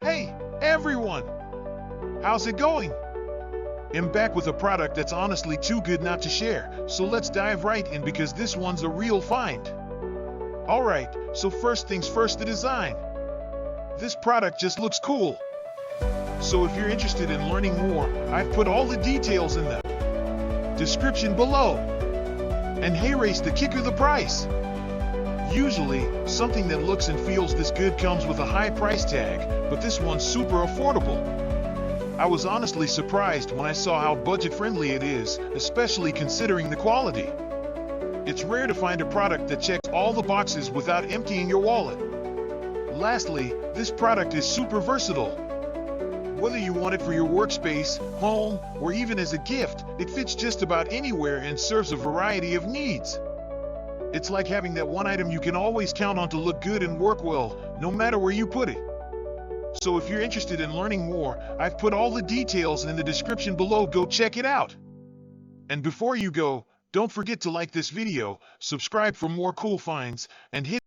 Hey, everyone! How's it going? I'm back with a product that's honestly too good not to share, so let's dive right in because this one's a real find. Alright, so first things first, the design. This product just looks cool. So if you're interested in learning more, I've put all the details in the description below. And hey, race the kicker, the price. Usually, something that looks and feels this good comes with a high price tag, but this one's super affordable. I was honestly surprised when I saw how budget-friendly it is, especially considering the quality. It's rare to find a product that checks all the boxes without emptying your wallet. Lastly, this product is super versatile. Whether you want it for your workspace, home, or even as a gift, it fits just about anywhere and serves a variety of needs. It's like having that one item you can always count on to look good and work well, no matter where you put it. So if you're interested in learning more, I've put all the details in the description below. Go check it out. And before you go, don't forget to like this video, subscribe for more cool finds, and hit